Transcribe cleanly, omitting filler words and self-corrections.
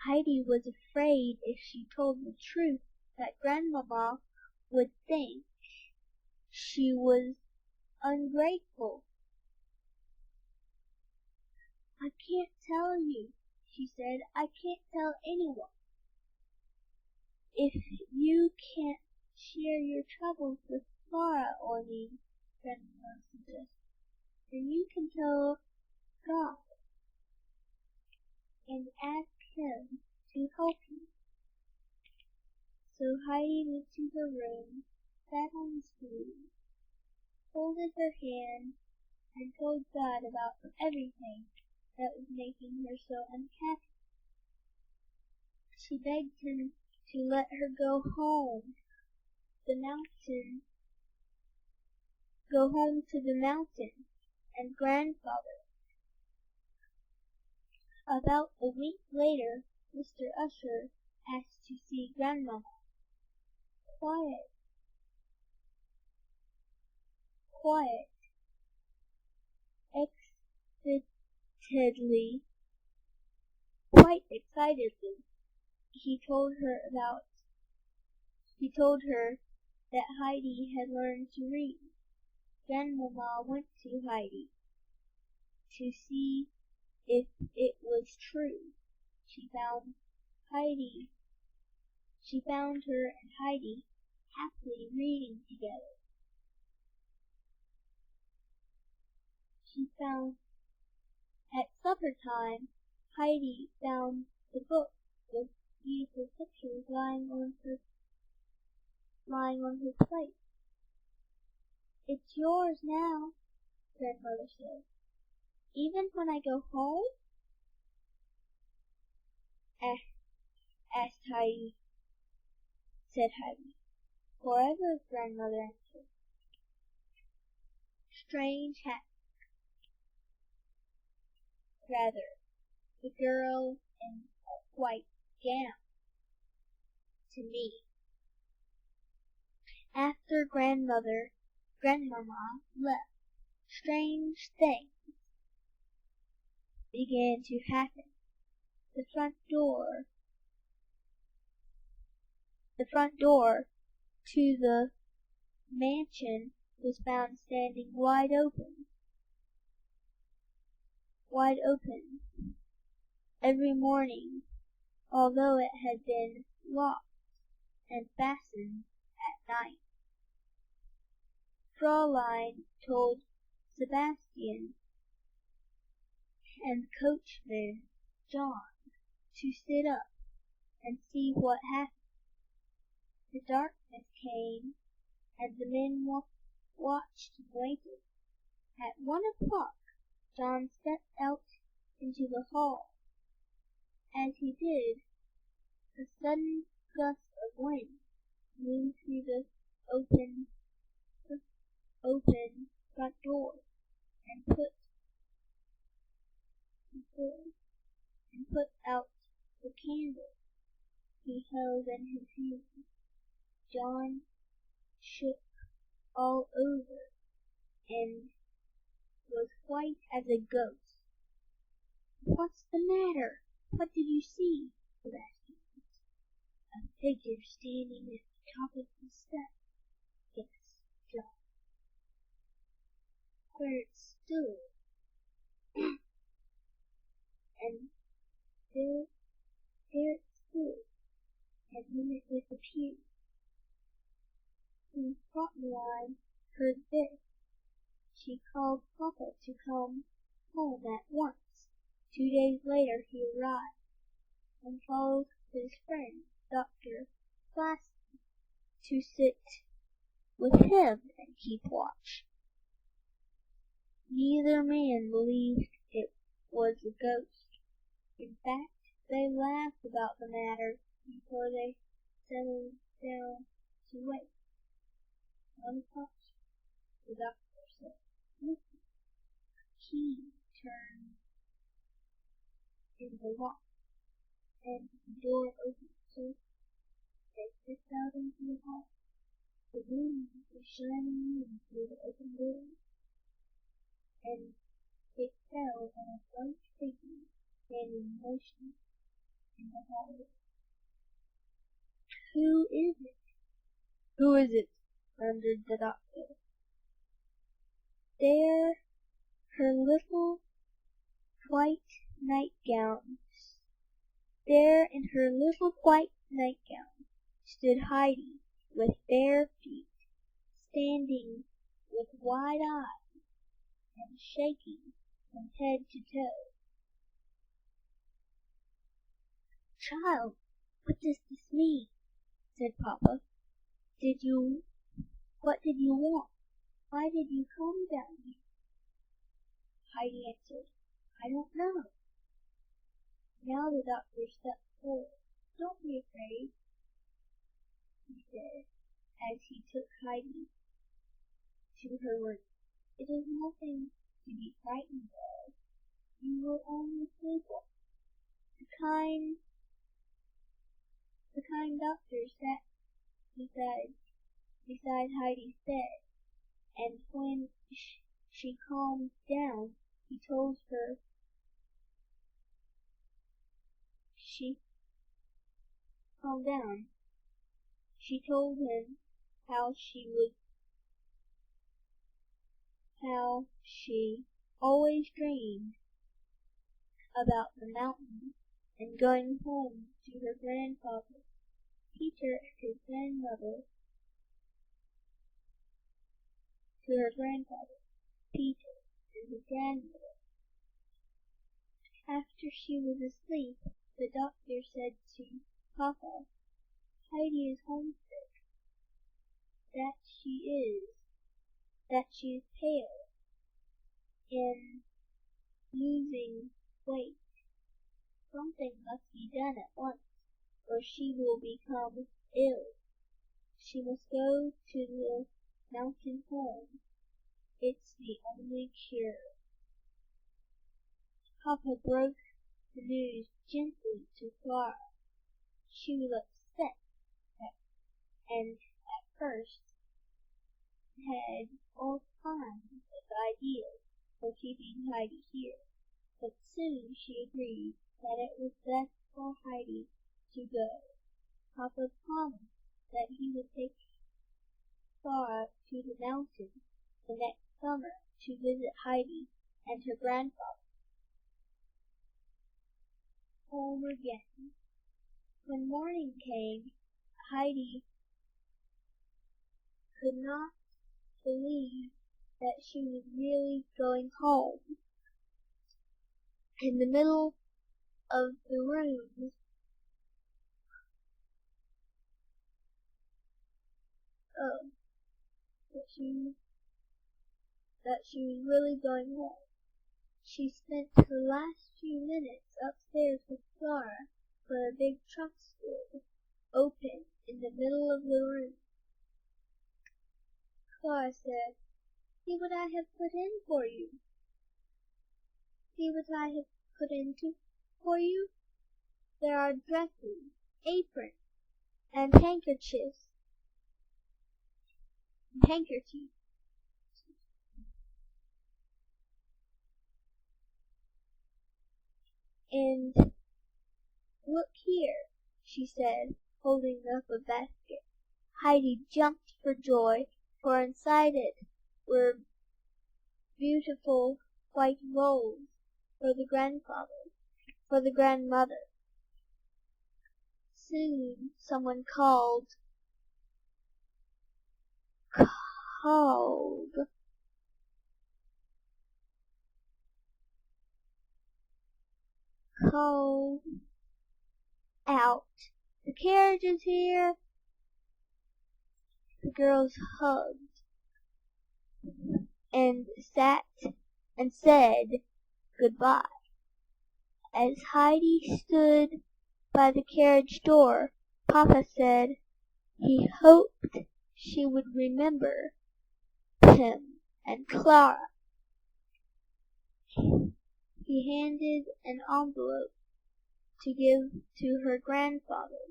Heidi was afraid if she told the truth that Grandmama would think she was ungrateful. "I can't tell you," she said. "I can't tell anyone. If you can't share your troubles with Clara or me," Grandmama suggested, "then you can tell God and ask Him to help you." So Heidi went to her room, sat on the stool, folded her hands, and told God about everything that was making her so unhappy. She begged Him to let her go home to the mountain and grandfather. About a week later, Mr. Usher asked to see Grandmama. Quiet, quite excitedly, he told her that Heidi had learned to read. Grandmama went to Heidi to see if it was true. She found her and Heidi happily reading together. At supper time, Heidi found the book with beautiful pictures lying on her plate. "It's yours now," Grandmother said. "Even when I go home?" said Heidi. "Forever," Grandmother answered. Strange the girl in a white gown to me. After Grandmama left, strange things began to happen. The front door to the mansion was found standing wide open. Every morning, although it had been locked and fastened at night. Fraulein told Sebastian and coachman John to sit up and see what happened. The darkness came, and the men watched and waited. At 1 o'clock, John stepped out into the hall. As he did, a sudden gust of wind blew through the open front door and put out the candle he held in his hand. John shook all over and was white as a ghost. "What's the matter? What did you see?" Sebastian asked. "A figure standing at the top of the steps," gasped John. "Where it stood, and there it stood, and then it disappeared." When Fraulein heard this, she called Papa to come home at once. 2 days later he arrived, and followed his friend, Dr. Flasky, to sit with him and keep watch. Neither man believed it was a ghost. In fact, they laughed about the matter before they settled down to wait. 1 o'clock, the doctor said, "Listen." A key turned in the lock, and the door opened. So they stepped out into the hall. The moon was shining in through the open door, and it fell on a white figure standing motionless in the hall. Who is it? Who is it? Thundered the doctor. There, her little white nightgown. There in her little white nightgown stood Heidi with bare feet, standing with wide eyes and shaking from head to toe. Child, what does this mean? Said Papa. What did you want? Why did you come down here? Heidi answered, I don't know. Now the doctor stepped forward. Don't be afraid, he said, as he took Heidi to her room. It is nothing to be frightened of. You will only sleepwalk. The kind doctor sat beside Heidi's bed, and when she calmed down, he told her She told him how she always dreamed about the mountain and going home to her grandfather, Peter, and his grandmother, to her grandfather, Peter, and his grandmother. After she was asleep, the doctor said to Papa, Heidi is homesick, that she is pale and losing weight. Something must be done at once, or she will become ill. She must go to the mountain home. It's the only cure. Papa broke the news gently to Clara. She was upset and at first had all kinds of ideas for keeping Heidi here, but soon she agreed that it was best for Heidi to go. Papa promised that he would take Clara to the mountain the next summer to visit Heidi and her grandfather. Home again. When morning came, Heidi could not believe that she was really going home. In the middle of the room, that she was really going home. She spent the last few minutes upstairs with Clara, where a big trunk stood open in the middle of the room. Clara said, See what I have put in for you. See what I have put into for you. There are dresses, aprons, and handkerchiefs. And look here, she said, holding up a basket. Heidi jumped for joy, for inside it were beautiful white rolls for the grandmother. Soon someone called. Called out, The carriage is here. The girls hugged and said goodbye. As Heidi stood by the carriage door, Papa said he hoped she would remember him and Clara. He handed an envelope to give to her grandfather.